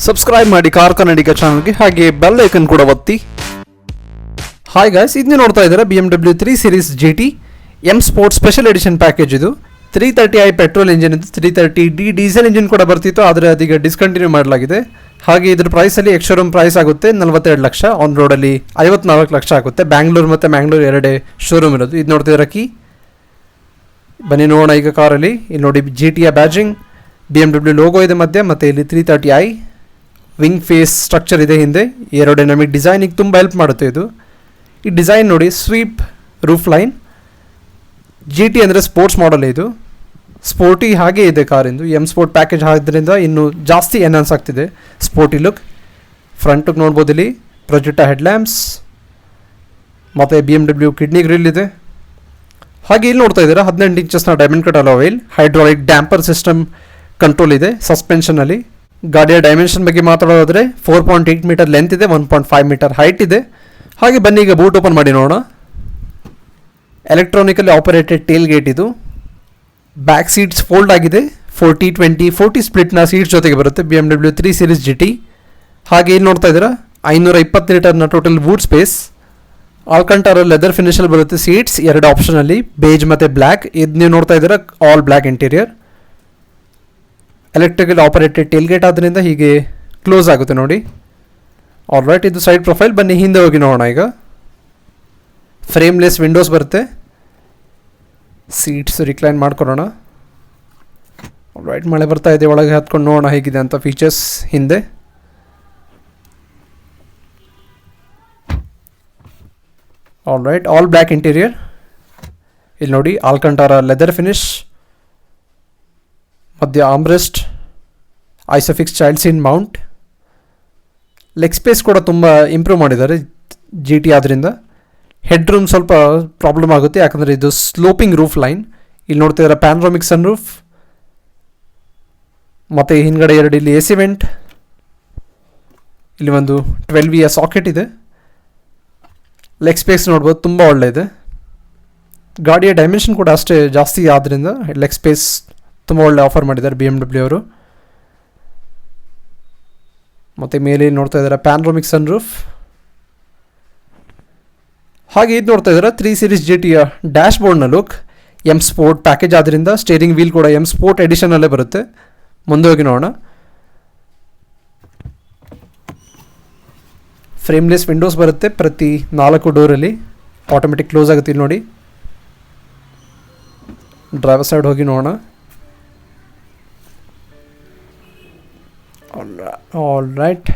Subscribe ಮಾಡಿ car ಕನ್ನಡಿಗ ಚಾನಲ್ಗೆ, ಹಾಗೆ ಬೆಲ್ ಐಕನ್ ಕೂಡ ಒತ್ತಿ. ಹಾಯ್ ಗಾಯ್ಸ್, ಇದನ್ನ ನೋಡ್ತಾ ಇದ್ದಾರೆ BMW 3 Series GT M Sport special edition package. ಇದು 330i ಪೆಟ್ರೋಲ್ ಇಂಜಿನ್ ಇದ್ದು 330d ಡೀಸೆಲ್ ಇಂಜಿನ್ ಕೂಡ ಬರ್ತಿತ್ತು, ಆದರೆ ಅದೀಗ ಡಿಸ್ಕಂಟಿನ್ಯೂ ಮಾಡಲಾಗಿದೆ. ಹಾಗೆ ಇದ್ರ ಪ್ರೈಸಲ್ಲಿ ಎಕ್ಸ್-ಶೋರೂಮ್ ಪ್ರೈಸ್ ಆಗುತ್ತೆ 42 ಲಕ್ಷ, ಆನ್ ರೋಡಲ್ಲಿ 54 ಲಕ್ಷ ಆಗುತ್ತೆ. ಬ್ಯಾಂಗ್ಳೂರು ಮತ್ತು ಮ್ಯಾಂಗ್ಳೂರು ಎರಡೇ ಶೋರೂಮ್ ಇರೋದು. ಇದು ನೋಡ್ತಿದ್ರೆ ಕೀ, ಬನ್ನಿ ನೋಡೋಣ ಈಗ ಕಾರಲ್ಲಿ. ಇಲ್ಲಿ ನೋಡಿ GTಯ ಬ್ಯಾಜಿಂಗ್, BMW ಲೋಗೋ ಇದೆ ಮಧ್ಯೆ, ಮತ್ತು ಇಲ್ಲಿ 330i ವಿಂಗ್ ಫೇಸ್ ಸ್ಟ್ರಕ್ಚರ್ ಇದೆ ಹಿಂದೆ. ಏರೋಡೈನಮಿಕ್ ಡಿಸೈನಿಗೆ ತುಂಬ ಹೆಲ್ಪ್ ಮಾಡುತ್ತೆ ಇದು. ಈ ಡಿಸೈನ್ ನೋಡಿ, ಸ್ವೀಪ್ ರೂಫ್ ಲೈನ್. GT ಅಂದರೆ ಸ್ಪೋರ್ಟ್ಸ್ ಮಾಡಲ್, ಇದು ಸ್ಪೋರ್ಟಿ ಹಾಗೇ ಇದೆ ಕಾರಿಂದು. M ಸ್ಪೋರ್ಟ್ ಪ್ಯಾಕೇಜ್ ಆದ್ದರಿಂದ ಇನ್ನೂ ಜಾಸ್ತಿ ಎನ್ಹಾನ್ಸ್ ಆಗ್ತಿದೆ ಸ್ಪೋರ್ಟಿ ಲುಕ್. ಫ್ರಂಟಿಗೆ ನೋಡ್ಬೋದು ಇಲ್ಲಿ ಪ್ರೊಜೆಕ್ಟಾ ಹೆಡ್ಲ್ಯಾಂಪ್ಸ್, ಮತ್ತು BMW ಕಿಡ್ನಿ ಗ್ರಿಲ್ ಇದೆ. ಹಾಗೆ ಇಲ್ಲಿ ನೋಡ್ತಾ ಇದ್ದೀರಾ 18 ಇಂಚಸ್ನ diamond cut alloy wheel, hydraulic damper system control ಇದೆ ಸಸ್ಪೆನ್ಷನಲ್ಲಿ. ಗಾಡಿಯ ಡೈಮೆನ್ಷನ್ ಬಗ್ಗೆ ಮಾತಾಡೋದಾದರೆ 4.8 ಮೀಟರ್ ಲೆಂತ್ ಇದೆ, 1.5 ಮೀಟರ್ ಹೈಟ್ ಇದೆ. ಹಾಗೆ ಬನ್ನಿ ಈಗ ಬೂಟ್ ಓಪನ್ ಮಾಡಿ ನೋಡೋಣ. ಎಲೆಕ್ಟ್ರಾನಿಕಲಿ ಆಪರೇಟೆಡ್ ಟೇಲ್ ಗೇಟ್ ಇದು. ಬ್ಯಾಕ್ ಸೀಟ್ಸ್ ಫೋಲ್ಡ್ ಆಗಿದೆ, 40-20-40 ಸ್ಪ್ಲಿಟ್ನ ಸೀಟ್ಸ್ ಜೊತೆಗೆ ಬರುತ್ತೆ BMW 3 Series GT. ಹಾಗೆ ಇಲ್ಲಿ ನೋಡ್ತಾ ಇದ್ದೀರಾ 520 ಲೀಟರ್ನ ಟೋಟಲ್ ಬೂಟ್ ಸ್ಪೇಸ್. ಆಲ್ಕಂಟಾರ ಲೆದರ್ ಫಿನಿಷಲ್ಲಿ ಬರುತ್ತೆ ಸೀಟ್ಸ್, ಎರಡು ಆಪ್ಷನಲ್ಲಿ, ಬೇಜ್ ಮತ್ತು ಬ್ಲ್ಯಾಕ್. ಇದು ನೀವು ನೋಡ್ತಾ ಇದ್ದೀರಾ all black interior. Electrical operated tail gate ಆದ್ದರಿಂದ ಹೀಗೆ ಕ್ಲೋಸ್ ಆಗುತ್ತೆ ನೋಡಿ. ಆಲ್ ರೈಟ್, ಇದು ಸೈಡ್ ಪ್ರೊಫೈಲ್. ಬನ್ನಿ ಹಿಂದೆ ಹೋಗಿ ನೋಡೋಣ ಈಗ. ಫ್ರೇಮ್ಲೆಸ್ ವಿಂಡೋಸ್ ಬರುತ್ತೆ, ಸೀಟ್ಸ್ ರಿಕ್ಲೈನ್ ಮಾಡ್ಕೊಳ್ಳೋಣ. ಆಲ್ ರೈಟ್, ಮಳೆ ಬರ್ತಾ ಇದೆ, ಒಳಗೆ ಹತ್ಕೊಂಡು ನೋಡೋಣ ಹೇಗಿದೆ ಅಂತ ಫೀಚರ್ಸ್ ಹಿಂದೆ. All right, all black interior. ಇಲ್ಲಿ ನೋಡಿ ಆಲ್ಕಂಟಾರ ಲೆದರ್ ಫಿನಿಶ್, ಮಧ್ಯ armrest, Isofix child seat Mount. Leg space ಕೂಡ ತುಂಬ ಇಂಪ್ರೂವ್ ಮಾಡಿದ್ದಾರೆ GT ಆದ್ದರಿಂದ. ಹೆಡ್ ರೂಮ್ ಸ್ವಲ್ಪ ಪ್ರಾಬ್ಲಮ್ ಆಗುತ್ತೆ, ಯಾಕಂದರೆ ಇದು ಸ್ಲೋಪಿಂಗ್ ರೂಫ್ ಲೈನ್. ಇಲ್ಲಿ ನೋಡ್ತಿದ್ದಾರೆ ಪ್ಯಾನ್ರೋಮಿಕ್ ಸನ್ ರೂಫ್, ಮತ್ತು ಹಿಂದ್ಗಡೆ ಎರಡು ಇಲ್ಲಿ AC ವೆಂಟ್. ಇಲ್ಲಿ ಒಂದು 12V ಸಾಕೆಟ್ ಇದೆ. ಲೆಗ್ ಸ್ಪೇಸ್ ನೋಡ್ಬೋದು, ತುಂಬ ಒಳ್ಳೆಯದೆ. ಗಾಡಿಯ ಡೈಮೆನ್ಷನ್ ಕೂಡ ಅಷ್ಟೇ ಜಾಸ್ತಿ ಆದ್ದರಿಂದ ಲೆಗ್ ಸ್ಪೇಸ್ ತುಂಬ ಒಳ್ಳೆ ಆಫರ್ ಮಾಡಿದ್ದಾರೆ BMW ಅವರು. ಮತ್ತು ಮೇಲೆ ನೋಡ್ತಾ ಇದ್ದಾರೆ ಪ್ಯಾನ್ರೋಮಿಕ್ ಸನ್ ರೂಫ್. ಹಾಗೆ ಇದು ನೋಡ್ತಾ ಇದ್ದಾರೆ 3 Series GTಯ ಡ್ಯಾಶ್ ಬೋರ್ಡ್ನ ಲುಕ್. M ಸ್ಪೋರ್ಟ್ ಪ್ಯಾಕೇಜ್ ಆದ್ದರಿಂದ ಸ್ಟೇರಿಂಗ್ ವೀಲ್ ಕೂಡ M ಸ್ಪೋರ್ಟ್ ಎಡಿಷನಲ್ಲೇ ಬರುತ್ತೆ. ಮುಂದೆ ಹೋಗಿ ನೋಡೋಣ. ಫ್ರೇಮ್ಲೆಸ್ ವಿಂಡೋಸ್ ಬರುತ್ತೆ ಪ್ರತಿ 4 ಡೋರಲ್ಲಿ, ಆಟೋಮೆಟಿಕ್ ಕ್ಲೋಸ್ ಆಗುತ್ತೆ. ಇಲ್ಲಿ ನೋಡಿ, ಡ್ರೈವರ್ ಸೈಡ್ ಹೋಗಿ ನೋಡೋಣ. All right,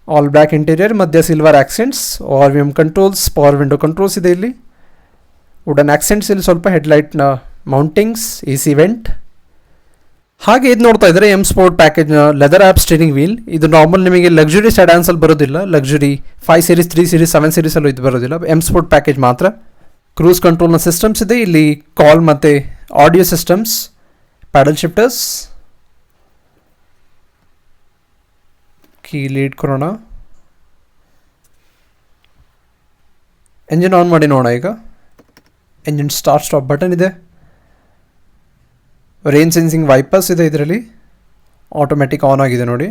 all black interior, ಮಧ್ಯ silver accents, ORVM controls, power window controls ಇದೆ ಇಲ್ಲಿ. ವುಡನ್ ಆಕ್ಸೆಂಟ್ಸ್ ಇಲ್ಲಿ ಸ್ವಲ್ಪ, ಹೆಡ್ಲೈಟ್ನ ಮೌಂಟಿಂಗ್ಸ್, AC ವೆಂಟ್. ಹಾಗೆ ಇದು ನೋಡ್ತಾ ಇದ್ದಾರೆ M ಸ್ಪೋರ್ಟ್ ಪ್ಯಾಕೇಜ್ನ ಲೆದರ್ ಆ್ಯಪ್ ಸ್ಟೀರಿಂಗ್ ವೀಲ್. ಇದು ನಾರ್ಮಲ್ ನಿಮಗೆ ಲಕ್ಸುರಿ ಸೆಡಾನ್ಸಲ್ಲಿ ಬರೋದಿಲ್ಲ, ಲಕ್ಸುರಿ 5 Series 3 Series 7 Seriesಲ್ಲೂ ಇದು ಬರೋದಿಲ್ಲ, M ಸ್ಪೋರ್ಟ್ ಪ್ಯಾಕೇಜ್ ಮಾತ್ರ. ಕ್ರೂಸ್ ಕಂಟ್ರೋಲ್ನ ಸಿಸ್ಟಮ್ಸ್ ಇದೆ ಇಲ್ಲಿ, ಕಾಲ್ ಮತ್ತು audio systems, paddle shifters. Key ಲೀಡ್ ಕೊರೋಣ. ಎಂಜಿನ್ ಆನ್ ಮಾಡಿ ನೋಡೋಣ ಈಗ. ಎಂಜಿನ್ ಸ್ಟಾರ್ಟ್ ಸ್ಟಾಪ್ ಬಟನ್ ಇದೆ. ರೇನ್ ಸೆನ್ಸಿಂಗ್ ವೈಪರ್ಸ್ ಇದೆ ಇದರಲ್ಲಿ, ಆಟೋಮೆಟಿಕ್ ಆನ್ ಆಗಿದೆ ನೋಡಿ.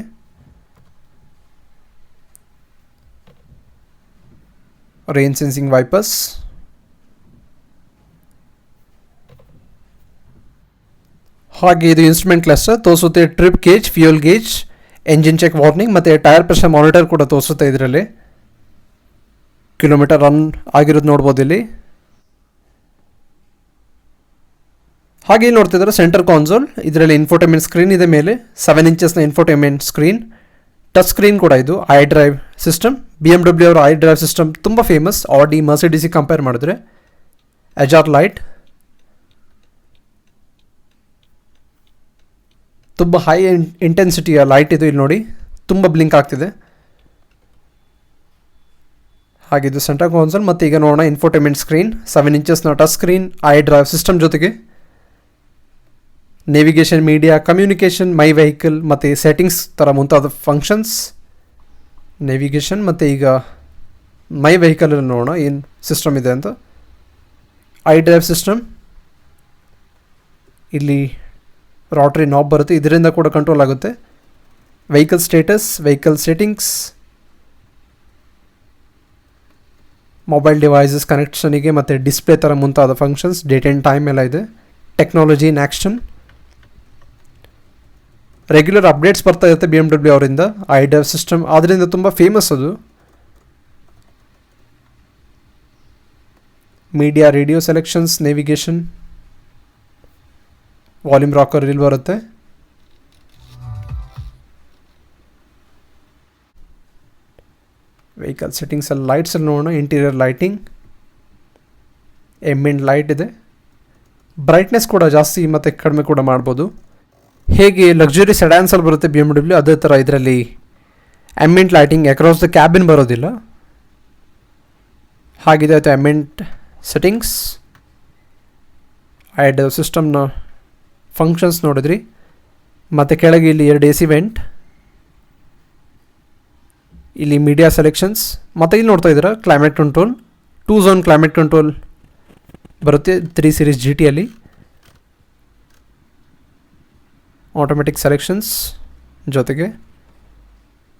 Rain sensing wipers. ಹಾಗೆ ಇದು ಇನ್ಸ್ಟ್ರೂಮೆಂಟ್ ಕ್ಲಸ್ಟರ್ ತೋರಿಸುತ್ತೆ, trip gauge, fuel gauge, engine check warning, ಮತ್ತು ಟೈರ್ ಪ್ರೆಷರ್ ಮಾನಿಟರ್ ಕೂಡ ತೋರಿಸುತ್ತೆ ಇದರಲ್ಲಿ. ಕಿಲೋಮೀಟರ್ ರನ್ ಆಗಿರೋದು ನೋಡ್ಬೋದು ಇಲ್ಲಿ. ಹಾಗೆ ಇಲ್ಲಿ ನೋಡ್ತಿದ್ದಾರೆ ಸೆಂಟರ್ ಕಾನ್ಸೋಲ್. ಇದರಲ್ಲಿ ಇನ್ಫೋಟೈನ್ಮೆಂಟ್ ಸ್ಕ್ರೀನ್ ಇದೆ ಮೇಲೆ, 7 ಇಂಚಸ್ನ ಇನ್ಫೋಟೈನ್ಮೆಂಟ್ ಸ್ಕ್ರೀನ್, ಟಚ್ ಸ್ಕ್ರೀನ್ ಕೂಡ ಇದು. iDrive ಸಿಸ್ಟಮ್, BMW ಅವರ iDrive ಸಿಸ್ಟಮ್ ತುಂಬ ಫೇಮಸ್, ಆಡಿ ಮರ್ಸಿಡಿಸಿಗೆ ಕಂಪೇರ್ ಮಾಡಿದ್ರೆ. ಅಜಾರ್ ಲೈಟ್, ತುಂಬ ಹೈ ಇಂಟೆನ್ಸಿಟಿಯ ಲೈಟ್ ಇದು. ಇಲ್ಲಿ ನೋಡಿ ತುಂಬ ಬ್ಲಿಂಕ್ ಆಗ್ತಿದೆ. ಹಾಗಿದ್ದು ಸೆಂಟರ್ ಕಾನ್ಸೋಲ್. ಮತ್ತು ಈಗ ನೋಡೋಣ ಇನ್ಫೋಟೈನ್ಮೆಂಟ್ ಸ್ಕ್ರೀನ್, 7 ಇಂಚಸ್ನ ಟಚ್ ಸ್ಕ್ರೀನ್, iDrive ಸಿಸ್ಟಮ್ ಜೊತೆಗೆ navigation, media, communication, my vehicle ಮತ್ತು ಸೆಟ್ಟಿಂಗ್ಸ್ ಥರ ಮುಂತಾದ ಫಂಕ್ಷನ್ಸ್. ನೇವಿಗೇಷನ್ ಮತ್ತು ಈಗ ಮೈ ವೆಹಿಕಲಲ್ಲಿ ನೋಡೋಣ ಏನು ಸಿಸ್ಟಮ್ ಇದೆ ಅಂತ. iDrive ಸಿಸ್ಟಮ್, ಇಲ್ಲಿ ರಾಟ್ರಿ ನಾಬ್ ಬರುತ್ತೆ, ಇದರಿಂದ ಕೂಡ ಕಂಟ್ರೋಲ್ ಆಗುತ್ತೆ. Vehicle status, vehicle settings, mobile devices ಕನೆಕ್ಷನಿಗೆ ಮತ್ತು ಡಿಸ್ಪ್ಲೇ ಥರ ಮುಂತಾದ ಫಂಕ್ಷನ್ಸ್, ಡೇಟ್ ಆ್ಯಂಡ್ ಟೈಮ್ ಎಲ್ಲ ಇದೆ. Technology in action, regular updates ಬರ್ತಾ ಇರುತ್ತೆ BMW ಅವರಿಂದ. ಐಡರ್ ಸಿಸ್ಟಮ್ ಅದರಿಂದ ತುಂಬ ಫೇಮಸ್ ಅದು. Media, radio selections, navigation, volume rocker ಇಲ್ಲಿ ಬರುತ್ತೆ. ವೆಹಿಕಲ್ ಸೆಟ್ಟಿಂಗ್ಸಲ್ಲಿ ಲೈಟ್ಸಲ್ಲಿ ನೋಡೋಣ. ಇಂಟೀರಿಯರ್ ಲೈಟಿಂಗ್, ಎಂಬಿಯಂಟ್ ಲೈಟ್ ಇದೆ. ಬ್ರೈಟ್ನೆಸ್ ಕೂಡ ಜಾಸ್ತಿ ಮತ್ತು ಕಡಿಮೆ ಕೂಡ ಮಾಡ್ಬೋದು. ಹೇಗೆ ಲಕ್ಸುರಿ ಸೆಡಾನ್ಸಲ್ಲಿ ಬರುತ್ತೆ BMW, ಅದೇ ಥರ ಇದರಲ್ಲಿ ambient lighting across the cabin ಬರೋದಿಲ್ಲ. ಹಾಗಿದೆ ಆಯಿತು ಎಂಬಿಯಂಟ್ ಸೆಟ್ಟಿಂಗ್ಸ್. ಆ್ಯಡ್ ಸಿಸ್ಟಮ್ನ ಫಂಕ್ಷನ್ಸ್ ನೋಡಿದ್ರಿ. ಮತ್ತು ಕೆಳಗೆ ಇಲ್ಲಿ 2 AC ವೆಂಟ್, ಇಲ್ಲಿ ಮೀಡಿಯಾ ಸೆಲೆಕ್ಷನ್ಸ್, ಮತ್ತು ಇಲ್ಲಿ ನೋಡ್ತಾ ಇದ್ದೀರಾ climate control, 2 zone climate control ಬರುತ್ತೆ 3 Series GTಯಲ್ಲಿ. ಆಟೋಮೆಟಿಕ್ ಸೆಲೆಕ್ಷನ್ಸ್ ಜೊತೆಗೆ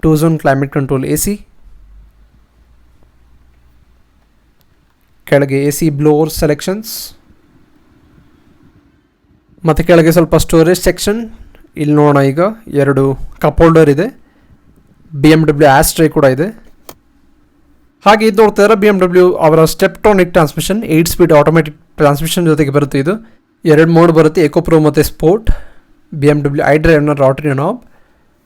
2 ಝೋನ್ ಕ್ಲೈಮೇಟ್ ಕಂಟ್ರೋಲ್ AC. ಕೆಳಗೆ AC ಬ್ಲೋವರ್ ಸೆಲೆಕ್ಷನ್ಸ್, ಮತ್ತು ಕೆಳಗೆ ಸ್ವಲ್ಪ ಸ್ಟೋರೇಜ್ ಸೆಕ್ಷನ್. ಇಲ್ಲಿ ನೋಡೋಣ, ಈಗ 2 ಕಪ್ ಹೋಲ್ಡರ್ ಇದೆ. BMW ಆಸ್ಟ್ರೇ ಕೂಡ ಇದೆ. ಹಾಗೆ ಇದು ನೋಡ್ತಾ ಇದ್ದಾರೆ BMW ಅವರ Steptronic transmission, 8 speed automatic transmission ಜೊತೆಗೆ ಬರುತ್ತೆ. ಇದು 2 ಮೋಡ್ ಬರುತ್ತೆ, ಎಕೋ ಪ್ರೋ ಮತ್ತು ಸ್ಪೋರ್ಟ್. BMW iDriveನ ರಾಟರಿ ನಾಬ್.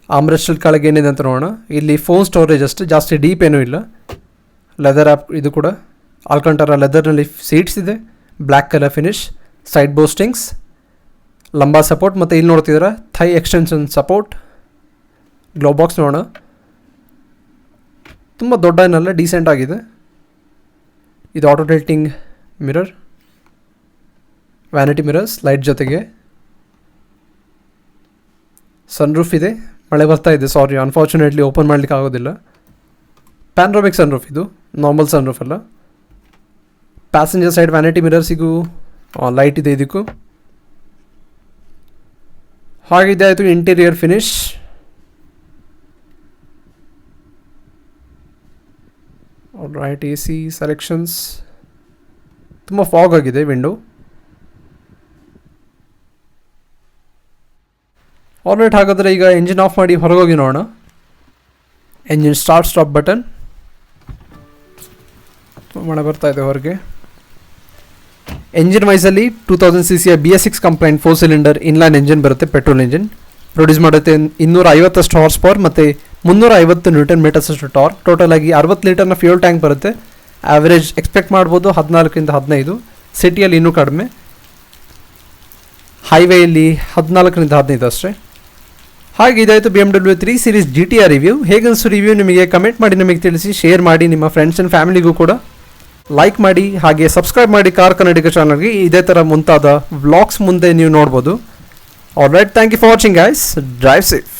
ಆಮ್ರೆಸ್ಟಲ್ ಕೆಳಗೆ ಏನಿದೆ ಅಂತ ನೋಡೋಣ. ಇಲ್ಲಿ ಫೋನ್ ಸ್ಟೋರೇಜ್ ಅಷ್ಟೇ, ಜಾಸ್ತಿ ಡೀಪ್ ಏನೂ ಇಲ್ಲ. ಲೆದರ್ ಆ್ಯಪ್ ಇದು ಕೂಡ ಆಲ್ಕಂಟಾರ ಲೆದರ್ನಲ್ಲಿ ಸೀಟ್ಸ್ ಇದೆ, black colour finish, side bolsterings, lumbar support, ಮತ್ತು ಇಲ್ಲಿ ನೋಡ್ತಿದ್ದೀರಾ thigh extension support. Glove box ನೋಡೋಣ, ತುಂಬ ದೊಡ್ಡ ಏನಲ್ಲ, ಡೀಸೆಂಟ್ ಆಗಿದೆ. ಇದು auto tilting mirror, vanity mirrors light ಜೊತೆಗೆ. ಸನ್ರೂಫ್ ಇದೆ, ಮಳೆ ಬರ್ತಾ ಇದೆ, ಸಾರಿ ಅನ್ಫಾರ್ಚುನೇಟ್ಲಿ ಓಪನ್ ಮಾಡಲಿಕ್ಕೆ ಆಗೋದಿಲ್ಲ. ಪ್ಯಾನ್ರೋಮಿಕ್ ಸನ್ರೂಫ್, ಇದು ನಾರ್ಮಲ್ ಸನ್ರೂಫ್ ಅಲ್ಲ. ಪ್ಯಾಸೆಂಜರ್ ಸೈಡ್ ವ್ಯಾನಿಟಿ ಮಿರರ್ಸಿಗೂ ಲೈಟ್ ಇದೆ ಇದಕ್ಕೂ. ಹಾಗಿದೆ ಆಯಿತು interior finish. Right AC selections, ತುಂಬ ಫಾಗ್ ಆಗಿದೆ ವಿಂಡೋ. ಆಲ್ರೈಟ್, ಹಾಗಾದರೆ ಈಗ ಎಂಜಿನ್ ಆಫ್ ಮಾಡಿ ಹೊರಗೋಗಿ ನೋಡೋಣ. Engine start stop button. ಮಳೆ ಬರ್ತಾ ಇದೆ ಹೊರಗೆ. ಎಂಜಿನ್ ವೈಸಲ್ಲಿ 2000 cc BS6 compliant 4 cylinder inline engine ಬರುತ್ತೆ, ಪೆಟ್ರೋಲ್ ಎಂಜಿನ್. ಪ್ರೊಡ್ಯೂಸ್ ಮಾಡುತ್ತೆ 250 ಹಾರ್ಸ್ ಪವರ್ ಮತ್ತು 350 ನ್ಯೂಟನ್ ಮೀಟರ್ಸ್ ಅಷ್ಟು ಟಾರ್ಕ್. ಟೋಟಲ್ ಆಗಿ 60 ಲೀಟರ್ನ ಫ್ಯೂಲ್ ಟ್ಯಾಂಕ್ ಬರುತ್ತೆ. ಆ್ಯಾವ್ರೇಜ್ ಎಕ್ಸ್ಪೆಕ್ಟ್ ಮಾಡ್ಬೋದು 14ರಿಂದ 15. ಸಿಟಿಯಲ್ಲಿ ಇನ್ನೂ ಕಡಿಮೆ, ಹೈವೇಯಲ್ಲಿ 14ರಿಂದ 15 ಅಷ್ಟೇ. ಹಾಗೆ ಇದಾಯಿತು BMW 3 Series GTR ರಿವ್ಯೂ. ಹೇಗನ್ಸು ರಿವ್ಯೂ ನಿಮಗೆ ಕಮೆಂಟ್ ಮಾಡಿ ನಮಗೆ ತಿಳಿಸಿ, ಶೇರ್ ಮಾಡಿ, ನಿಮ್ಮ ಫ್ರೆಂಡ್ಸ್ ಆ್ಯಂಡ್ ಫ್ಯಾಮಿಲಿಗೂ ಕೂಡ ಲೈಕ್ ಮಾಡಿ. ಹಾಗೆ ಸಬ್ಸ್ಕ್ರೈಬ್ ಮಾಡಿ ಕಾರ್ ಕನ್ನಡಿಗ ಚಾನಲ್ಗೆ. ಇದೇ ಥರ ಮುಂತಾದ ವ್ಲಾಗ್ಸ್ ಮುಂದೆ ನೀವು ನೋಡ್ಬೋದು. Alright, thank you for watching guys. Drive safe.